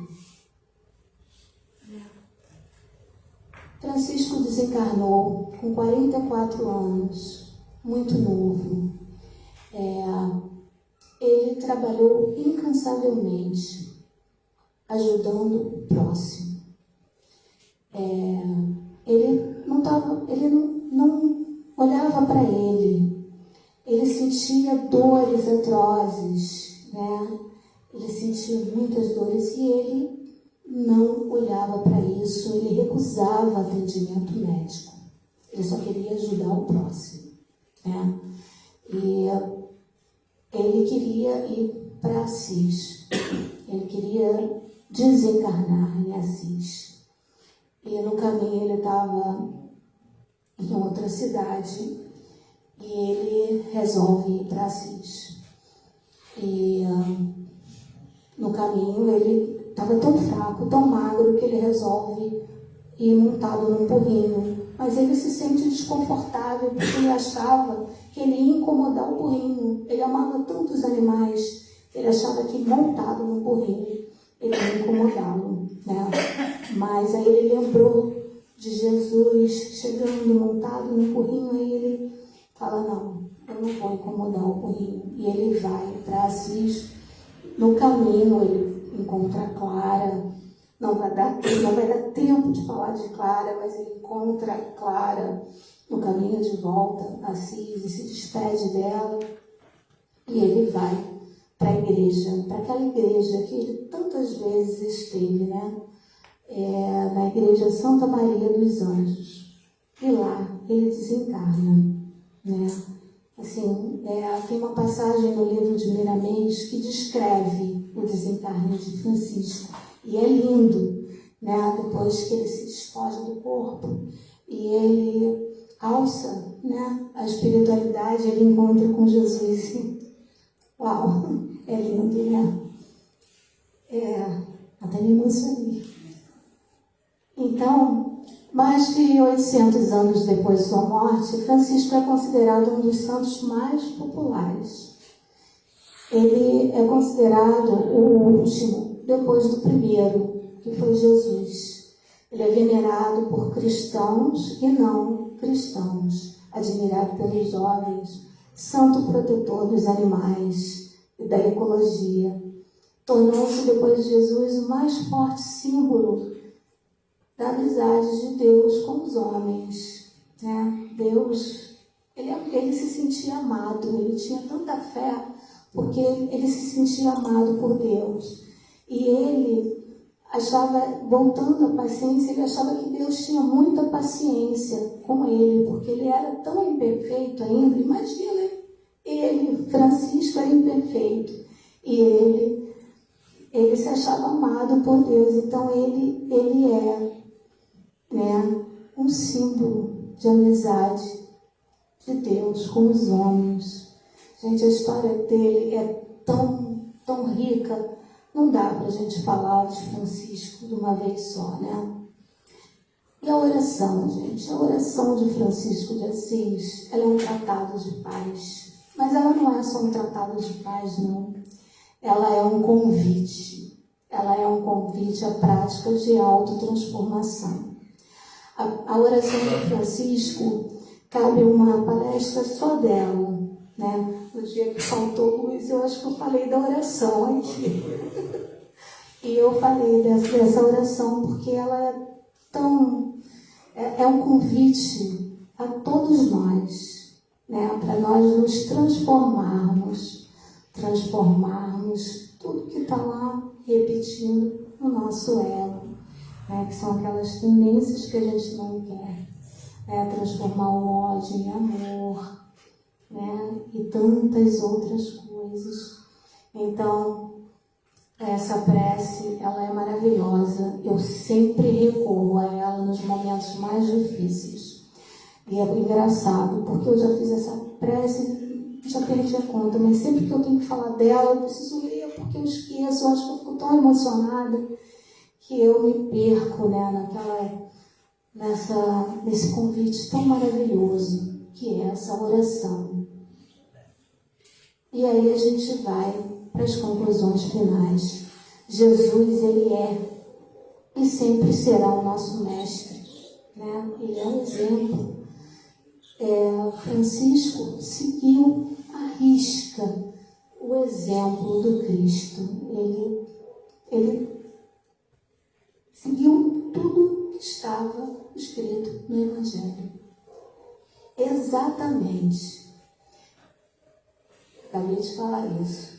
Francisco desencarnou com 44 anos, muito novo. Ele trabalhou incansavelmente, ajudando o próximo. Ele não olhava para ele. Ele sentia dores atrozes, né? Ele sentia muitas dores e ele não olhava para isso, ele recusava atendimento médico. Ele só queria ajudar o próximo, né? E ele queria ir para Assis. Ele queria desencarnar em Assis. E no caminho ele estava em outra cidade e ele resolve ir para Assis. E no caminho ele estava tão fraco, tão magro, que ele resolve ir montado num burrinho. Mas ele se sente desconfortável porque ele achava que ele ia incomodar o burrinho. Ele amava tantos animais, ele achava que montado no burrinho ele ia incomodá-lo, né? Mas aí ele lembrou de Jesus chegando montado no burrinho, aí ele fala, não, eu não vou incomodar o burrinho. E ele vai para Assis. No caminho ele encontra Clara. Não vai dar tempo de falar de Clara, mas ele encontra Clara no caminho de volta a Assis e se despede dela. E ele vai para a igreja, para aquela igreja que ele tantas vezes esteve, né? Na igreja Santa Maria dos Anjos. E lá ele desencarna, né? Assim, tem uma passagem no livro de Miramês que descreve o desencarne de Francisco. E é lindo, né? Depois que ele se despoja do corpo e ele alça, né, a espiritualidade, ele encontra com Jesus. Uau, é lindo, né? Até me emocionei. Então, mais de 800 anos depois de sua morte, Francisco é considerado um dos santos mais populares. Ele é considerado o último, depois do primeiro, que foi Jesus. Ele é venerado por cristãos e não cristãos, admirado pelos jovens, santo protetor dos animais e da ecologia. Tornou-se, depois de Jesus, o mais forte símbolo da amizade de Deus com os homens, né? Deus, ele se sentia amado, ele tinha tanta fé, porque ele se sentia amado por Deus. E ele achava, voltando à paciência, ele achava que Deus tinha muita paciência com ele, porque ele era tão imperfeito ainda. Imagina, ele, Francisco, era imperfeito, e ele se achava amado por Deus. Então ele é, né, um símbolo de amizade de Deus com os homens. Gente, a história dele é tão rica. Não dá para a gente falar de Francisco de uma vez só, né? E a oração, gente? A oração de Francisco de Assis, ela é um tratado de paz. Mas ela não é só um tratado de paz, não. Ela é um convite. Ela é um convite a práticas de autotransformação. A oração de Francisco cabe uma palestra só dela, né? No dia que faltou luz, eu acho que eu falei da oração aqui. E eu falei dessa oração porque ela é um convite a todos nós, né? Para nós nos transformarmos tudo que está lá repetindo no nosso ego, né? Que são aquelas tendências que a gente não quer, né? Transformar o ódio em amor, né? E tantas outras coisas. Então, essa prece, ela é maravilhosa. Eu sempre recorro a ela nos momentos mais difíceis. E é engraçado, porque eu já fiz essa prece, já perdi a conta, mas sempre que eu tenho que falar dela, eu preciso ler, porque eu esqueço. Eu acho que eu fico tão emocionada que eu me perco, né, nesse convite tão maravilhoso que é essa oração. E aí a gente vai para as conclusões finais. Jesus, ele é e sempre será o nosso mestre, né? Ele é um exemplo. Francisco seguiu à risca o exemplo do Cristo. Ele seguiu tudo que estava escrito no Evangelho. Exatamente. Acabei de falar isso.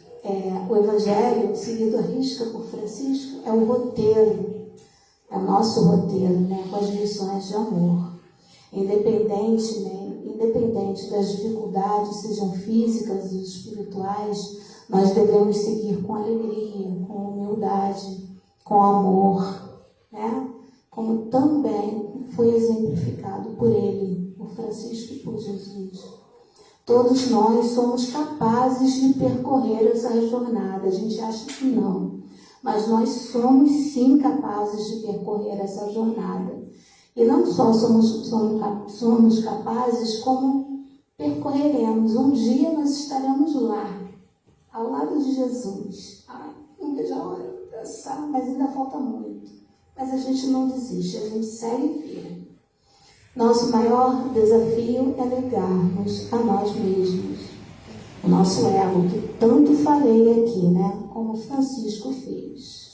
O Evangelho, seguido à risca por Francisco, é o roteiro, é o nosso roteiro, né, com as lições de amor. Independente das dificuldades, sejam físicas ou espirituais, nós devemos seguir com alegria, com humildade, com amor, né? Como também foi exemplificado por ele, por Francisco e por Jesus. Todos nós somos capazes de percorrer essa jornada. A gente acha que não, mas nós somos sim capazes de percorrer essa jornada. E não só somos capazes, como percorreremos. Um dia nós estaremos lá, ao lado de Jesus. Não vejo a hora de pensar, mas ainda falta muito. Mas a gente não desiste, a gente segue firme. Nosso maior desafio é negarmos a nós mesmos, o nosso ego, que tanto falei aqui, né? Como Francisco fez.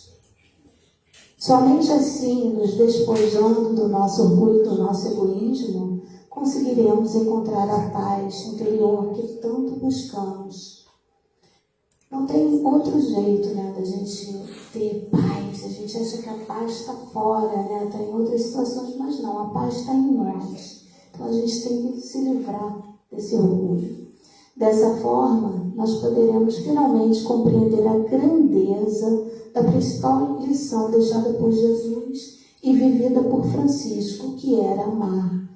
Somente assim, nos despojando do nosso orgulho, do nosso egoísmo, conseguiremos encontrar a paz interior que tanto buscamos. Não tem outro jeito, né, da gente ter paz. A gente acha que a paz está fora, né? Está em outras situações, mas não, a paz está em nós. Então a gente tem que se livrar desse orgulho. Dessa forma, nós poderemos finalmente compreender a grandeza da principal lição deixada por Jesus e vivida por Francisco, que é amar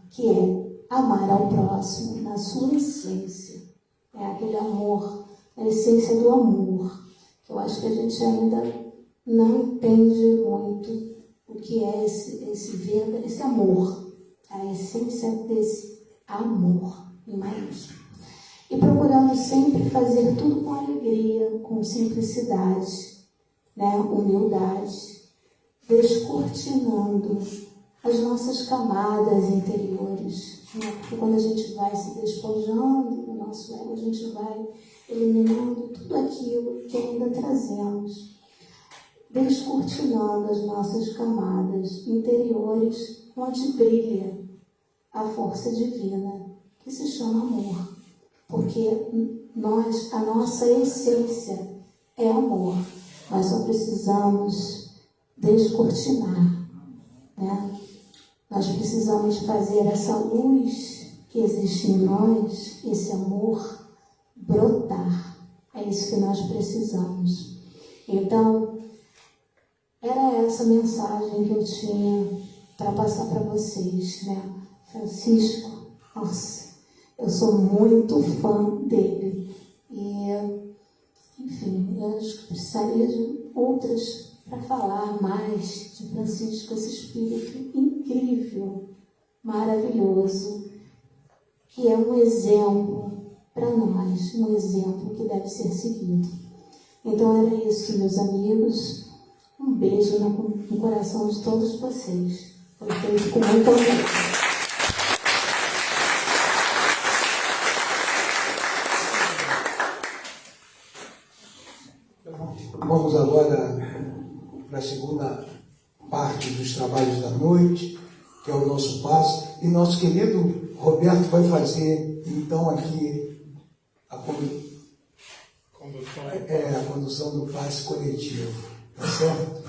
ao próximo na sua essência. É aquele amor, a essência do amor, que eu acho que a gente ainda não entende muito o que é esse amor, a essência desse amor em maiúsculo. E procuramos sempre fazer tudo com alegria, com simplicidade, né? Humildade, descortinando as nossas camadas interiores, né? Porque quando a gente vai se despojando do nosso ego, a gente vai eliminando tudo aquilo que ainda trazemos, descortinando as nossas camadas interiores, onde brilha a força divina, que se chama amor. Porque a nossa essência é amor. Nós só precisamos descortinar, né? Nós precisamos fazer essa luz que existe em nós, esse amor, brotar. É isso que nós precisamos. Então, era essa mensagem que eu tinha para passar para vocês, né? Francisco, nossa, eu sou muito fã dele. E, enfim, eu acho que precisaria de outras para falar mais de Francisco, esse espírito incrível, maravilhoso, que é um exemplo para nós, um exemplo que deve ser seguido. Então era isso, meus amigos. Um beijo no coração de todos vocês. Foi feito com muito amor. Vamos agora para a segunda parte dos trabalhos da noite, que é o nosso passo. E nosso querido Roberto vai fazer, então, aqui a condução do passe coletivo. Tá certo?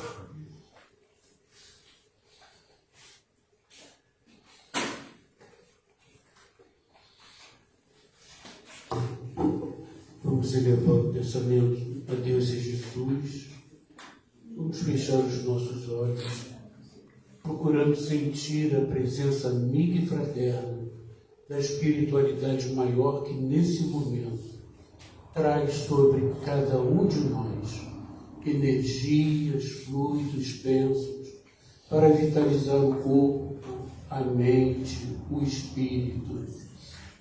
Vamos elevar o pensamento a Deus e Jesus. Vamos fechar os nossos olhos, procurando sentir a presença amiga e fraterna da espiritualidade maior que nesse momento traz sobre cada um de nós energias, fluidos, bênçãos para vitalizar o corpo, a mente, o espírito.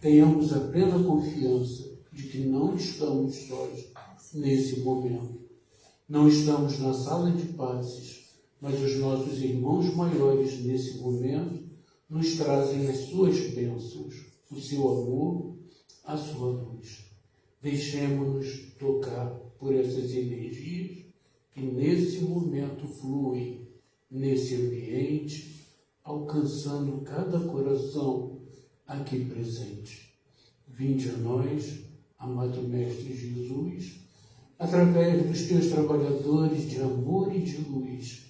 Tenhamos a plena confiança de que não estamos sós nesse momento. Não estamos na sala de passes, mas os nossos irmãos maiores nesse momento nos trazem as suas bênçãos, o seu amor, a sua luz. Deixemos-nos tocar por essas energias que nesse momento fluem nesse ambiente, alcançando cada coração aqui presente. Vinde a nós, amado Mestre Jesus, através dos teus trabalhadores de amor e de luz,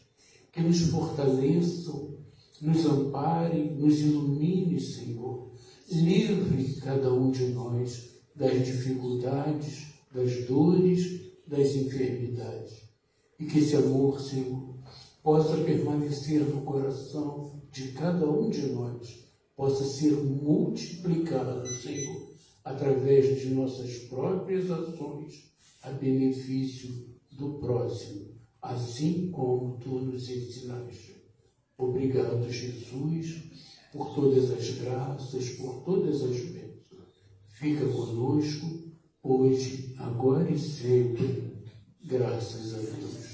que nos fortaleçam, nos amparem, nos ilumine, Senhor. Livre cada um de nós das dificuldades, das dores, das enfermidades. E que esse amor, Senhor, possa permanecer no coração de cada um de nós, possa ser multiplicado, Senhor, através de nossas próprias ações, a benefício do próximo, assim como tu nos ensinaste. Obrigado, Jesus, por todas as graças, por todas as bênçãos. Fica conosco, hoje, agora e sempre. Graças a Deus.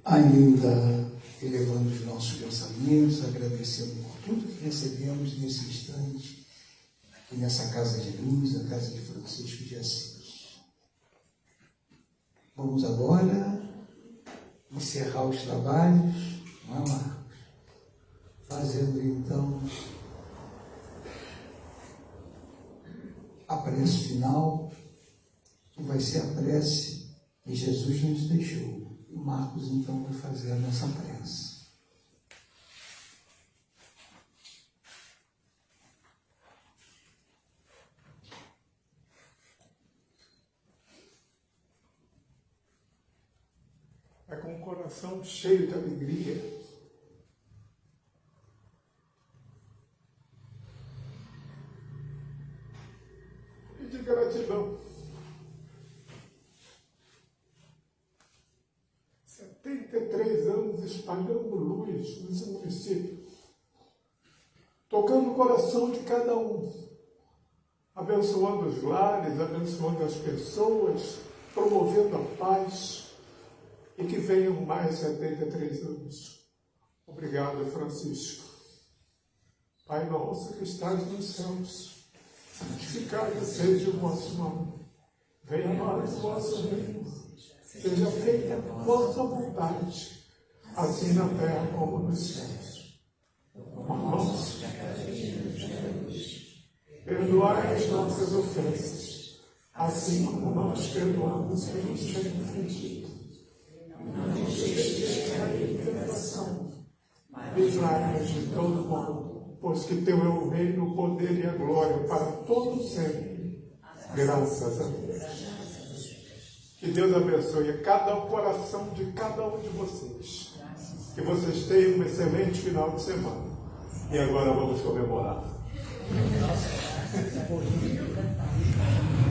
Ainda elevando os nossos pensamentos, agradecendo por tudo que recebemos nesse instante, aqui nessa casa de luz, a casa de Francisco de Assis. Vamos agora encerrar os trabalhos, não é, Marcos? Fazendo então a prece final, que vai ser a prece que Jesus nos deixou. O Marcos, então, vai fazer a nossa prece. coração cheio de alegria. E de gratidão. 73 anos espalhando luz nesse município, tocando o coração de cada um, abençoando os lares, abençoando as pessoas, promovendo a paz, e que venham mais 73 anos. Obrigado, Francisco. Pai nosso que estás nos céus, santificado seja o vosso nome. Venha a nós o vosso reino. Seja feita a vossa vontade, assim na terra como nos céus. O pão nosso de cada dia nos dai hoje. Perdoai as nossas ofensas, assim como nós perdoamos quem nos tem ofendido. Não nos deixes cair em tentação, mas livrai-nos de todo mal, pois que teu é o reino, o poder e a glória para todo sempre. Graças a Deus. Que Deus abençoe cada coração de cada um de vocês. Que vocês tenham um excelente final de semana. E agora vamos comemorar.